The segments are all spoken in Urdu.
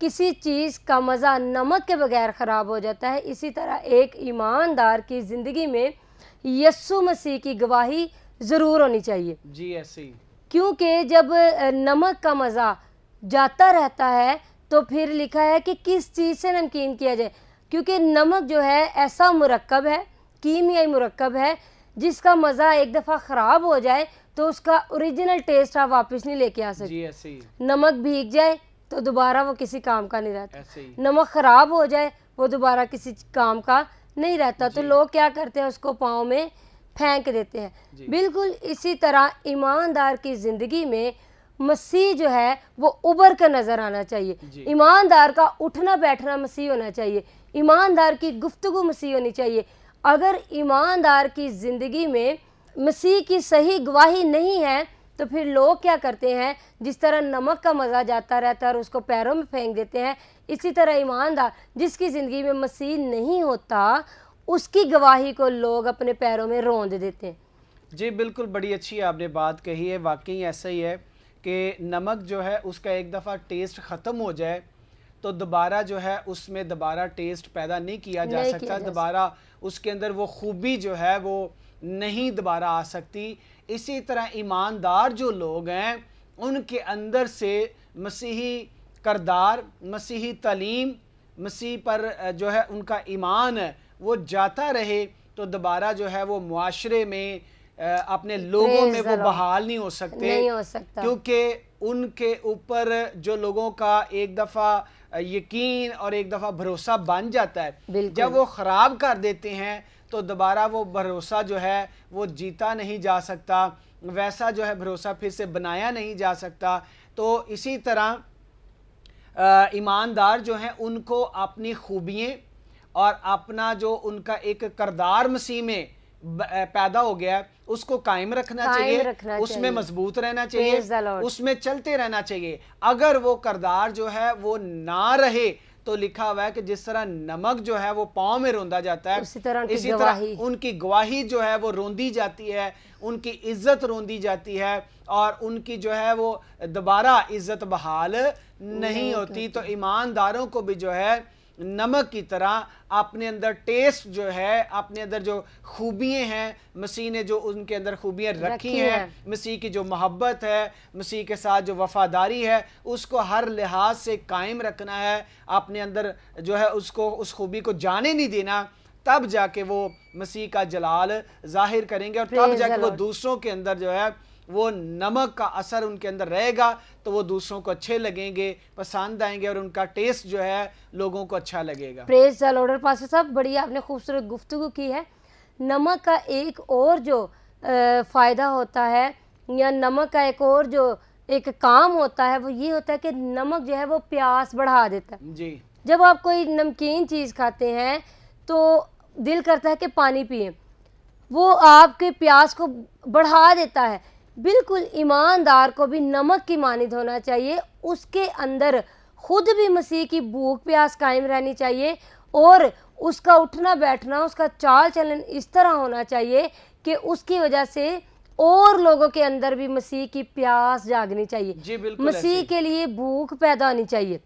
کسی چیز کا مزہ نمک کے بغیر خراب ہو جاتا ہے، اسی طرح ایک ایماندار کی زندگی میں یسوع مسیح کی گواہی ضرور ہونی چاہیے، جی ایسے ہی، کیونکہ جب نمک کا مزہ جاتا رہتا ہے تو پھر لکھا ہے کہ کس چیز سے نمکین کیا جائے، کیونکہ نمک جو ہے ایسا مرکب ہے، کیمیائی مرکب ہے، جس کا مزہ ایک دفعہ خراب ہو جائے تو اس کا اوریجنل ٹیسٹ آپ واپس نہیں لے کے آ سکتے۔ جی ایسے ہی، نمک بھیگ جائے تو دوبارہ وہ کسی کام کا نہیں رہتا، ایسے ہی، نمک خراب ہو جائے وہ دوبارہ کسی کام کا نہیں رہتا، تو جی۔ لوگ کیا کرتے ہیں، اس کو پاؤں میں پھینک دیتے ہیں۔ جی۔ بالکل اسی طرح ایماندار کی زندگی میں مسیح جو ہے وہ ابھر کر نظر آنا چاہیے، جی۔ ایماندار کا اٹھنا بیٹھنا مسیح ہونا چاہیے، ایماندار کی گفتگو مسیح ہونی چاہیے۔ اگر ایماندار کی زندگی میں مسیح کی صحیح گواہی نہیں ہے تو پھر لوگ کیا کرتے ہیں، جس طرح نمک کا مزہ جاتا رہتا ہے اور اس کو پیروں میں پھینک دیتے ہیں، اسی طرح ایماندار جس کی زندگی میں مسیح نہیں ہوتا اس کی گواہی کو لوگ اپنے پیروں میں روند دیتے ہیں۔ جی بالکل، بڑی اچھی آپ نے بات کہی ہے، واقعی ایسا ہی ہے کہ نمک جو ہے اس کا ایک دفعہ ٹیسٹ ختم ہو جائے تو دوبارہ جو ہے اس میں دوبارہ ٹیسٹ پیدا نہیں کیا جا سکتا، دوبارہ اس کے اندر وہ خوبی جو ہے وہ نہیں دوبارہ آ سکتی۔ اسی طرح ایماندار جو لوگ ہیں ان کے اندر سے مسیحی کردار، مسیحی تعلیم، مسیح پر جو ہے ان کا ایمان ہے وہ جاتا رہے تو دوبارہ جو ہے وہ معاشرے میں اپنے لوگوں میں وہ بحال نہیں ہو سکتے، کیونکہ ان کے اوپر جو لوگوں کا ایک دفعہ یقین اور ایک دفعہ بھروسہ بن جاتا ہے، جب وہ خراب کر دیتے ہیں تو دوبارہ وہ بھروسہ جو ہے وہ جیتا نہیں جا سکتا، ویسا جو ہے بھروسہ پھر سے بنایا نہیں جا سکتا۔ تو اسی طرح ایماندار جو ہیں ان کو اپنی خوبیاں اور اپنا جو ان کا ایک کردار مسیح میں پیدا ہو گیا ہے اس کو قائم رکھنا چاہیے، اس میں مضبوط رہنا چاہیے، اس میں چلتے رہنا چاہیے۔ اگر وہ کردار جو ہے وہ نہ رہے تو لکھا ہوا ہے کہ جس طرح نمک جو ہے وہ پاؤں میں روندا جاتا ہے، اسی طرح ان کی گواہی جو ہے وہ روندی جاتی ہے، ان کی عزت روندی جاتی ہے اور ان کی جو ہے وہ دوبارہ عزت بحال نہیں ہوتی۔ تو ایمانداروں کو بھی جو ہے نمک کی طرح اپنے اندر ٹیسٹ جو ہے، اپنے اندر جو خوبیاں ہیں، مسیح نے جو ان کے اندر خوبیاں رکھی ہیں، مسیح کی جو محبت ہے، مسیح کے ساتھ جو وفاداری ہے، اس کو ہر لحاظ سے قائم رکھنا ہے، اپنے اندر جو ہے اس خوبی کو جانے نہیں دینا، تب جا کے وہ مسیح کا جلال ظاہر کریں گے اور تب جا کے وہ دوسروں کے اندر جو ہے وہ نمک کا اثر ان کے اندر رہے گا تو وہ دوسروں کو اچھے لگیں گے، پسند آئیں گے اور ان کا ٹیسٹ جو ہے لوگوں کو اچھا لگے گا۔ پریز دی لارڈ پاسٹر صاحب، بڑی آپ نے خوبصورت گفتگو کی ہے۔ نمک کا ایک اور جو فائدہ ہوتا ہے یا نمک کا ایک اور جو ایک کام ہوتا ہے وہ یہ ہوتا ہے کہ نمک جو ہے وہ پیاس بڑھا دیتا ہے۔ جی، جب آپ کوئی نمکین چیز کھاتے ہیں تو دل کرتا ہے کہ پانی پئیں، وہ آپ کے پیاس کو بڑھا دیتا ہے۔ بالکل ایماندار کو بھی نمک کی مانند ہونا چاہیے، اس کے اندر خود بھی مسیح کی بھوک پیاس قائم رہنی چاہیے اور اس کا اٹھنا بیٹھنا، اس کا چال چلن اس طرح ہونا چاہیے کہ اس کی وجہ سے اور لوگوں کے اندر بھی مسیح کی پیاس جاگنی چاہیے، جی بالکل، مسیح کے لیے بھوک پیدا ہونی چاہیے۔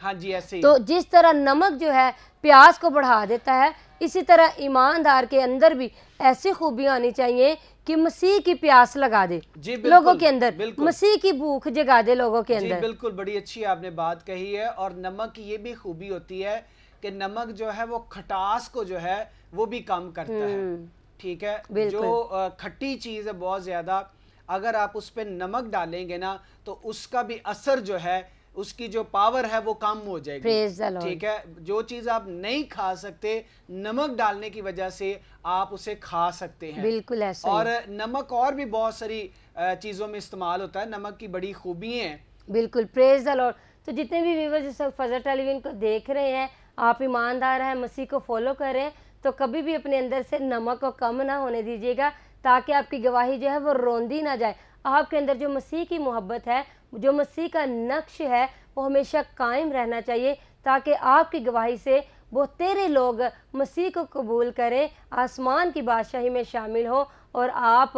ہاں جی ایسے ہی، تو جس طرح نمک جو ہے پیاس کو بڑھا دیتا ہے، اسی طرح ایماندار کے اندر بھی ایسی خوبیاں آنی چاہیے کہ مسیح کی پیاس لگا دے لوگوں کے اندر، مسیح کی بھوک جگا دے لوگوں کے اندر۔ جی بالکل، بڑی اچھی آپ نے بات کہی ہے۔ اور نمک کی یہ بھی خوبی ہوتی ہے کہ نمک جو ہے وہ کھٹاس کو جو ہے وہ بھی کم کرتا ہے، ٹھیک ہے؟ جو کھٹی چیز ہے بہت زیادہ، اگر آپ اس پہ نمک ڈالیں گے نا تو اس کا بھی اثر جو ہے، اس کی جو پاور ہے وہ کم ہو جائے گی، ٹھیک ہے؟ جو چیز آپ نہیں کھا سکتے نمک ڈالنے کی وجہ سے آپ اسے کھا سکتے ہیں، بالکل ایسا۔ اور نمک اور بھی بہت ساری چیزوں میں استعمال ہوتا ہے، نمک کی بڑی خوبیاں ہیں۔ بالکل، پریز دی لارڈ۔ تو جتنے بھی ویورز اس وقت فضل ٹیلی ویژن کو دیکھ رہے ہیں، آپ ایماندار ہیں، مسیح کو فالو کریں تو کبھی بھی اپنے اندر سے نمک کو کم نہ ہونے دیجیے گا تاکہ آپ کی گواہی جو ہے وہ روندی نہ جائے۔ آپ کے اندر جو مسیح کی محبت ہے، جو مسیح کا نقش ہے، وہ ہمیشہ قائم رہنا چاہیے تاکہ آپ کی گواہی سے بہت تیرے لوگ مسیح کو قبول کریں، آسمان کی بادشاہی میں شامل ہو اور آپ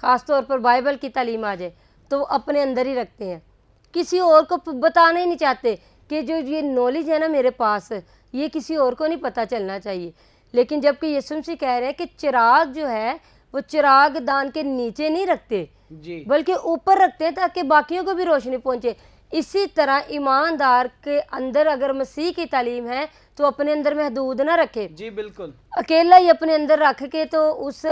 خاص طور پر بائبل کی تعلیم آ جائے تو وہ اپنے اندر ہی رکھتے ہیں, کسی اور کو بتانا ہی نہیں چاہتے کہ جو یہ نالج ہے نا میرے پاس, یہ کسی اور کو نہیں پتہ چلنا چاہیے. لیکن جب کہ یسوع مسیح کہہ رہے ہیں کہ چراغ جو ہے وہ چراغ دان کے نیچے نہیں رکھتے جی بلکہ اوپر رکھتے ہیں تاکہ باقیوں کو بھی روشنی پہنچے. اسی طرح ایماندار کے اندر اگر مسیح کی تعلیم ہے تو اپنے اندر محدود نہ رکھے, جی بالکل, اکیلا ہی اپنے اندر رکھ کے تو اس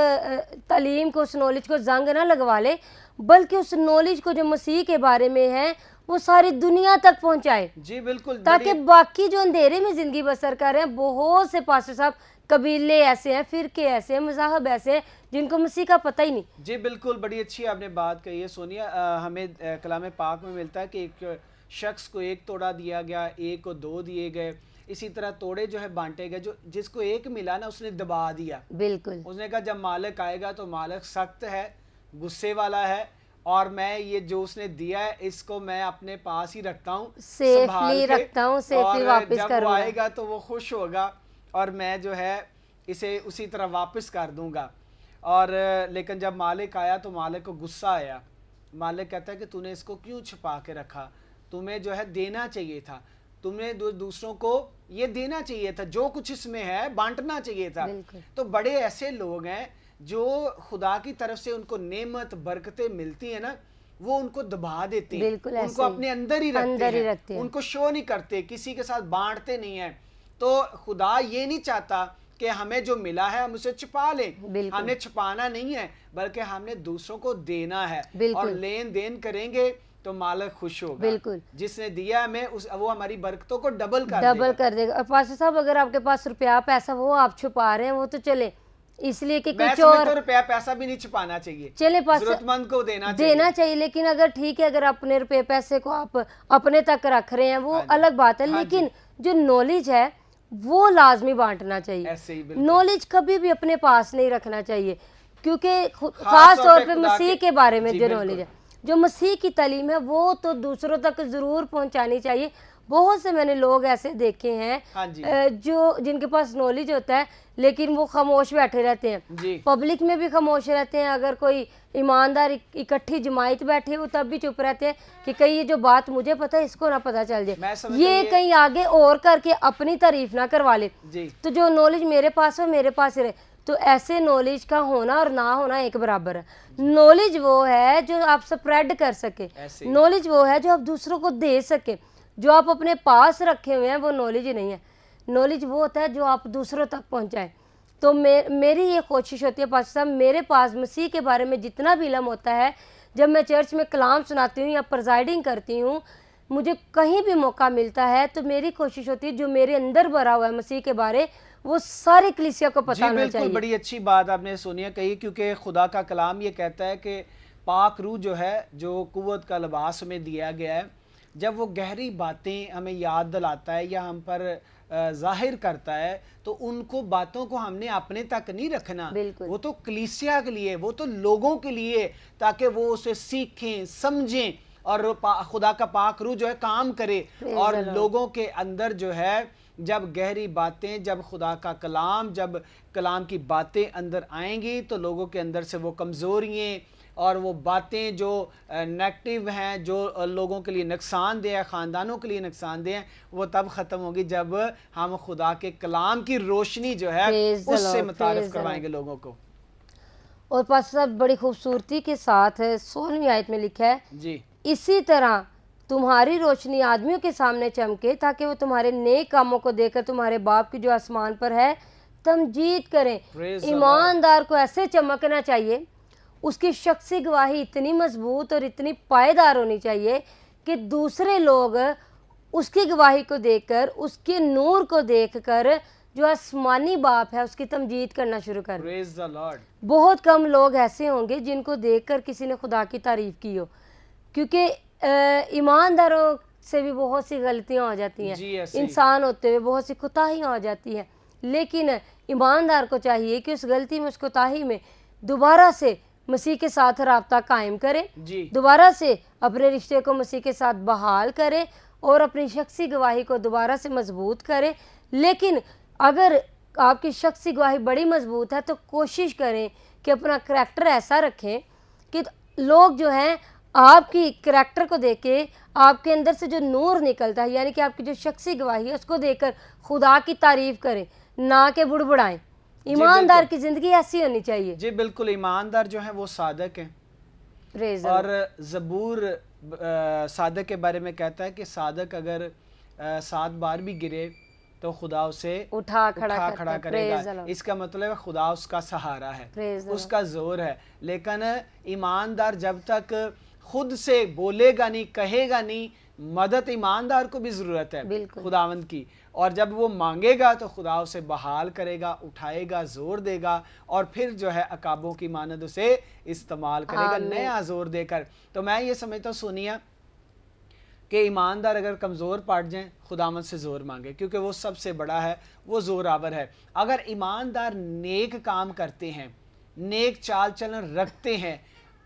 تعلیم کو, اس نالج کو زنگ نہ لگوا لے, بلکہ اس نالج کو جو مسیح کے بارے میں ہے وہ ساری دنیا تک پہنچائے. جی بالکل, تاکہ باقی جو اندھیرے میں زندگی بسر کر رہے ہیں, بہت سے پاسٹر صاحب قبیلے ایسے ہیں, فرقے ایسے ہیں, مذاہب ایسے ہیں جن کو مسیح کا پتہ ہی نہیں. جی بالکل, بڑی اچھی آپ نے بات کہی ہے سونیا. ہمیں کلام پاک میں ملتا ہے کہ ایک شخص کو ایک توڑا دیا گیا, ایک کو 2 دیے گئے, اسی طرح توڑے جو ہے بانٹے گئے. جو جس کو ایک ملا نا اس نے دبا دیا. بالکل, اس نے کہا جب مالک آئے گا تو مالک سخت ہے, غصے والا ہے, اور میں یہ جو اس نے دیا ہے اس کو میں اپنے پاس ہی رکھتا ہوں, سیفلی رکھتا ہوں, سیفلی واپس جب کروں وہ گا. آئے گا تو وہ خوش ہوگا اور میں جو ہے اسے اسی طرح واپس کر دوں گا. اور لیکن جب مالک آیا تو مالک کو غصہ آیا. مالک کہتا ہے کہ تو نے اس کو کیوں چھپا کے رکھا, تمہیں جو ہے دینا چاہیے تھا, تمہیں دوسروں کو یہ دینا چاہیے تھا, جو کچھ اس میں ہے بانٹنا چاہیے تھا. تو بڑے ایسے لوگ ہیں جو خدا کی طرف سے ان کو نعمت برکتیں ملتی ہیں نا, وہ ان کو دبا دیتے ہیں, ان کو اپنے اندر ہی رکھتے ہیں, ان کو شو نہیں کرتے, کسی کے ساتھ بانٹتے نہیں ہیں. تو خدا یہ نہیں چاہتا کہ ہمیں جو ملا ہے ہم اسے چھپا لیں, ہم نے چھپانا نہیں ہے بلکہ ہم نے دوسروں کو دینا ہے, اور لین دین کریں گے تو مالک خوش ہوگا. بالکل, جس نے دیا ہمیں وہ ہماری برکتوں کو ڈبل کر دے گا. اور پاسٹر صاحب اگر آپ کے پاس روپیہ پیسہ وہ آپ چھپا رہے ہیں وہ تو چلے, اس لیے کہ کچھ اور روپیہ پیسہ بھی نہیں چھپانا چاہیے, چلے ضرورت مند کو دینا چاہیے. لیکن اگر ٹھیک ہے اگر اپنے روپے پیسے کو آپ اپنے تک رکھ رہے ہیں وہ الگ بات ہے, لیکن جو نالج ہے وہ لازمی بانٹنا چاہیے. نالج کبھی بھی اپنے پاس نہیں رکھنا چاہیے, کیونکہ خاص طور پہ مسیح کے بارے میں جو نالج ہے, جو مسیح کی تعلیم ہے وہ تو دوسروں تک ضرور پہنچانی چاہیے. بہت سے میں نے لوگ ایسے دیکھے ہیں جو جن کے پاس نالج ہوتا ہے لیکن وہ خاموش بیٹھے رہتے ہیں, پبلک میں بھی خاموش رہتے ہیں. اگر کوئی ایماندار اکٹھی جماعت بیٹھے وہ تب بھی چپ رہتے ہیں کہ کہیں یہ جو بات مجھے پتہ ہے اس کو نہ پتہ چل جائے, یہ کہیں آگے اور کر کے اپنی تعریف نہ کروا لے. تو جو نالج میرے پاس ہو میرے پاس رہے. تو ایسے نالج کا ہونا اور نہ ہونا ایک برابر ہے. نالج وہ ہے جو آپ سپریڈ کر سکے, نالج وہ ہے جو آپ دوسروں کو دے سکے. جو آپ اپنے پاس رکھے ہوئے ہیں وہ نالج ہی نہیں ہے. نالج وہ ہوتا ہے جو آپ دوسروں تک پہنچائیں. تو میری یہ کوشش ہوتی ہے پاسٹر صاحب, میرے پاس مسیح کے بارے میں جتنا بھی علم ہوتا ہے, جب میں چرچ میں کلام سناتی ہوں یا پرزائڈنگ کرتی ہوں, مجھے کہیں بھی موقع ملتا ہے تو میری کوشش ہوتی ہے جو میرے اندر بھرا ہوا ہے مسیح کے بارے وہ سارے کلیسیا کو پتہ ہونا چاہیے. بڑی اچھی بات آپ نے سونیا کہی, کیونکہ خدا کا کلام یہ کہتا ہے کہ پاک روح جو ہے جو قوت کا لباس ہمیں دیا گیا ہے, جب وہ گہری باتیں ہمیں یاد دلاتا ہے یا ہم پر ظاہر کرتا ہے تو ان کو باتوں کو ہم نے اپنے تک نہیں رکھنا, وہ تو کلیسیا کے لیے, وہ تو لوگوں کے لیے, تاکہ وہ اسے سیکھیں سمجھیں اور خدا کا پاک روح جو ہے کام کرے. اور لوگوں کے اندر جو ہے جب گہری باتیں, جب خدا کا کلام, جب کلام کی باتیں اندر آئیں گی تو لوگوں کے اندر سے وہ کمزوریاں اور وہ باتیں جو نیگٹیو ہیں, جو لوگوں کے لیے نقصان دہ ہے, خاندانوں کے لیے نقصان دہ ہیں, وہ تب ختم ہوگی جب ہم خدا کے کلام کی روشنی جو ہے اس سے متعارف کروائیں گے لوگوں کو. اور پاسٹر صاحب بڑی خوبصورتی کے ساتھ 16ویں آیت میں لکھا ہے, اسی طرح تمہاری روشنی آدمیوں کے سامنے چمکے تاکہ وہ تمہارے نیک کاموں کو دیکھ کر تمہارے باپ کی جو آسمان پر ہے تمجید کریں. ایماندار کو ایسے چمکنا چاہیے, اس کی شخصی گواہی اتنی مضبوط اور اتنی پائیدار ہونی چاہیے کہ دوسرے لوگ اس کی گواہی کو دیکھ کر, اس کے نور کو دیکھ کر جو آسمانی باپ ہے اس کی تمجید کرنا شروع کر. بہت کم لوگ ایسے ہوں گے جن کو دیکھ کر کسی نے خدا کی تعریف کی ہو, کیونکہ ایمانداروں سے بھی بہت سی غلطیاں ہو جاتی ہیں, انسان ہوتے ہوئے بہت سی کوتاہیاں ہو جاتی ہیں, لیکن ایماندار کو چاہیے کہ اس غلطی میں, اس کوتاہی میں دوبارہ سے مسیح کے ساتھ رابطہ قائم کرے, دوبارہ سے اپنے رشتے کو مسیح کے ساتھ بحال کرے اور اپنی شخصی گواہی کو دوبارہ سے مضبوط کرے. لیکن اگر آپ کی شخصی گواہی بڑی مضبوط ہے تو کوشش کریں کہ اپنا کریکٹر ایسا رکھیں کہ لوگ جو ہیں آپ کی کریکٹر کو دیکھ کے آپ کے اندر سے جو نور نکلتا ہے یعنی کہ آپ کی جو شخصی گواہی ہے اس کو دیکھ کر خدا کی تعریف کریں نہ کہ بڑبڑائیں. ایماندار کی زندگی ایسی ہونی چاہیے. جی بالکل, ایماندار جو ہیں وہ صادق ہیں. اور زبور صادق کے بارے میں کہتا ہے کہ صادق اگر 7 بار بھی گرے تو خدا اسے اٹھا کھڑا کرے گا. اس کا مطلب ہے خدا اس کا سہارا ہے, اس کا زور ہے. لیکن ایماندار جب تک خود سے بولے گا نہیں, کہے گا نہیں, مدد ایماندار کو بھی ضرورت ہے خداوند کی, اور جب وہ مانگے گا تو خدا اسے بحال کرے گا, اٹھائے گا, زور دے گا, اور پھر جو ہے عقابوں کی مانند اسے استعمال کرے گا نیا زور دے کر. تو میں یہ سمجھتا ہوں سونیا کہ ایماندار اگر کمزور پڑ جائیں خداوند سے زور مانگے, کیونکہ وہ سب سے بڑا ہے, وہ زور آور ہے. اگر ایماندار نیک کام کرتے ہیں, نیک چال چلن رکھتے ہیں,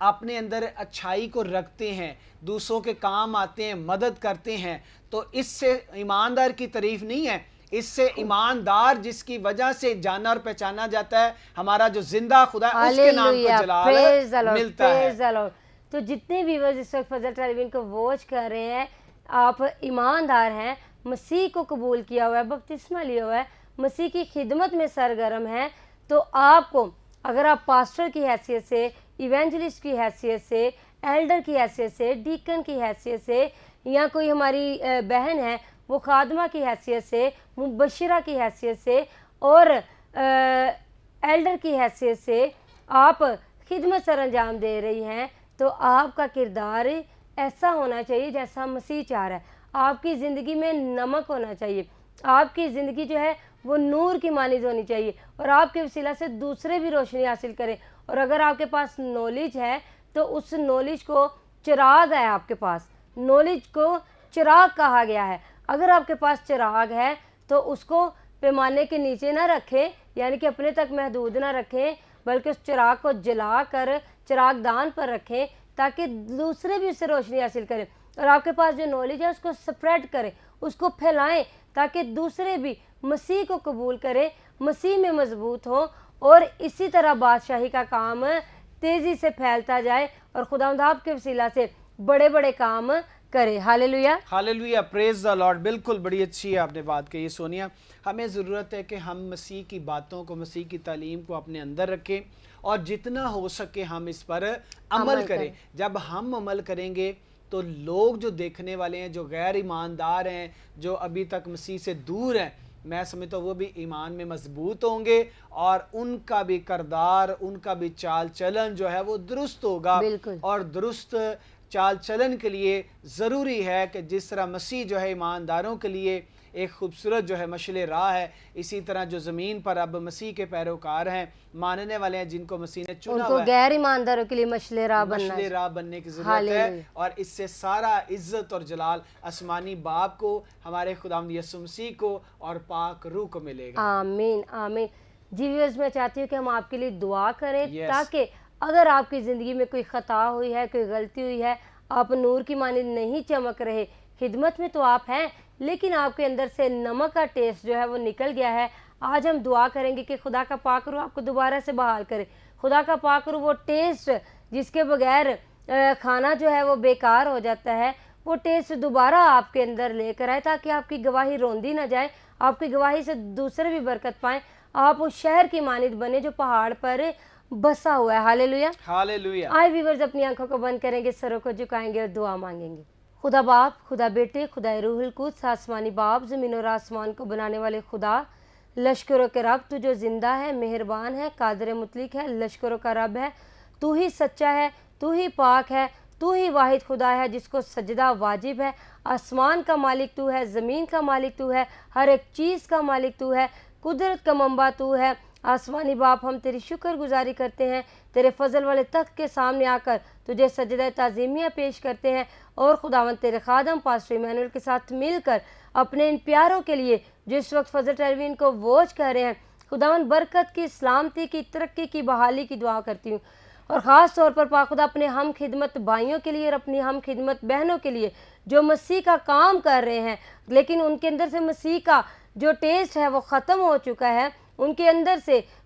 اپنے اندر اچھائی کو رکھتے ہیں, دوسروں کے کام آتے ہیں, مدد کرتے ہیں, تو اس سے ایماندار کی تعریف نہیں ہے. اس سے ایماندار جس کی وجہ سے جانا اور پہچانا جاتا ہے, ہمارا جو زندہ خدا ہے اس کے نام کو جلال ملتا ہے. تو جتنے ویورز اس وقت فضل ٹیلی ویژن کو واچ کر رہے ہیں, آپ ایماندار ہیں, مسیح کو قبول کیا ہوا ہے, بپتسمہ لیا ہوا ہے, مسیح کی خدمت میں سرگرم ہیں, تو آپ کو اگر آپ پاسٹر کی حیثیت سے, ایونجلسٹ کی حیثیت سے, ایلڈر کی حیثیت سے, ڈیکن کی حیثیت سے, یا کوئی ہماری بہن ہے وہ خادمہ کی حیثیت سے, مبشرہ کی حیثیت سے, اور ایلڈر کی حیثیت سے آپ خدمت سر انجام دے رہی ہیں, تو آپ کا کردار ایسا ہونا چاہیے جیسا مسیح چاہ رہا ہے. آپ کی زندگی میں نمک ہونا چاہیے, آپ کی زندگی جو ہے وہ نور کی مانند ہونی چاہیے, اور آپ کے وسیلہ سے دوسرے بھی روشنی حاصل کریں. اور اگر آپ کے پاس نالج ہے تو اس نالج کو چراغ ہے, آپ کے پاس نالج کو چراغ کہا گیا ہے. اگر آپ کے پاس چراغ ہے تو اس کو پیمانے کے نیچے نہ رکھیں, یعنی کہ اپنے تک محدود نہ رکھیں, بلکہ اس چراغ کو جلا کر چراغ دان پر رکھیں تاکہ دوسرے بھی اس سے روشنی حاصل کریں. اور آپ کے پاس جو نالج ہے اس کو سپریڈ کریں, اس کو پھیلائیں تاکہ دوسرے بھی مسیح کو قبول کریں, مسیح میں مضبوط ہوں, اور اسی طرح بادشاہی کا کام تیزی سے پھیلتا جائے, اور خداوند آپ کے وسیلہ سے بڑے بڑے کام کرے. ہاللیلویا, ہاللیلویا, پریز دا لارڈ. بالکل بڑی اچھی ہے آپ نے بات کہی سونیا. ہمیں ضرورت ہے کہ ہم مسیح کی باتوں کو, مسیح کی تعلیم کو اپنے اندر رکھیں, اور جتنا ہو سکے ہم اس پر عمل کریں. جب ہم عمل کریں گے تو لوگ جو دیکھنے والے ہیں, جو غیر ایماندار ہیں, جو ابھی تک مسیح سے دور ہیں, میں سمجھتا ہوں وہ بھی ایمان میں مضبوط ہوں گے, اور ان کا بھی کردار, ان کا بھی چال چلن جو ہے وہ درست ہوگا. اور درست چال چلن کے لیے ضروری ہے کہ جس طرح مسیح جو ہے ایمانداروں کے لیے ایک خوبصورت جو ہے مشعل راہ ہے, اسی طرح جو زمین پر اب مسیح کے پیروکار ہیں, ماننے والے ہیں, جن کو مسیح نے چنا ہوا ہے, ان کو غیر ایمانداروں کے لیے مشعل راہ بننے کی ضرورت ہے. اور اس سے سارا عزت اور جلال آسمانی باپ کو, ہمارے خداوند یسوع مسیح کو اور پاک روح کو ملے گا. آمین آمین. جی ویورز, میں چاہتی ہوں کہ ہم آپ کے لیے دعا کریں تاکہ اگر آپ کی زندگی میں کوئی خطا ہوئی ہے, کوئی غلطی ہوئی ہے, آپ نور کی مانند نہیں چمک رہے, خدمت میں تو آپ ہیں لیکن آپ کے اندر سے نمک کا ٹیسٹ جو ہے وہ نکل گیا ہے, آج ہم دعا کریں گے کہ خدا کا پاک روح آپ کو دوبارہ سے بحال کرے. خدا کا پاک روح وہ ٹیسٹ جس کے بغیر کھانا جو ہے وہ بیکار ہو جاتا ہے, وہ ٹیسٹ دوبارہ آپ کے اندر لے کر آئے تاکہ آپ کی گواہی روندی نہ جائے, آپ کی گواہی سے دوسرے بھی برکت پائیں, آپ اس شہر کی مانند بنے جو پہاڑ پر بسا ہوا ہے. ہاللیلویا, ہاللیلویا. آئے ویورز, اپنی آنکھوں کو بند کریں گے, سروں کو جھکائیں گے اور دعا مانگیں گے. خدا باپ, خدا بیٹے, خدا روح القدس, آسمانی باپ, زمین اور آسمان کو بنانے والے خدا, لشکروں کے رب, تو جو زندہ ہے, مہربان ہے, قادر مطلق ہے, لشکروں کا رب ہے, تو ہی سچا ہے, تو ہی پاک ہے, تو ہی واحد خدا ہے جس کو سجدہ واجب ہے. آسمان کا مالک تو ہے, زمین کا مالک تو ہے, ہر ایک چیز کا مالک تو ہے, قدرت کا منبع تو ہے. آسمانی باپ, ہم تیری شکر گزاری کرتے ہیں, تیرے فضل والے تخت کے سامنے آ کر تجھے سجدہ تعظیمیہ پیش کرتے ہیں, اور خداوند تیرے خادم پاسٹر ایمینول کے ساتھ مل کر اپنے ان پیاروں کے لیے جو اس وقت فضل ٹیلی ویژن کو واچ کر رہے ہیں, خداوند برکت کی, سلامتی کی, ترقی کی, بحالی کی دعا کرتی ہوں. اور خاص طور پر پاک خدا اپنے ہم خدمت بھائیوں کے لیے اور اپنی ہم خدمت بہنوں کے لیے جو مسیح کا کام کر رہے ہیں لیکن ان کے اندر سے مسیح کا جو ٹیسٹ ہے وہ ختم ہو چکا ہے, ان کے اندر سے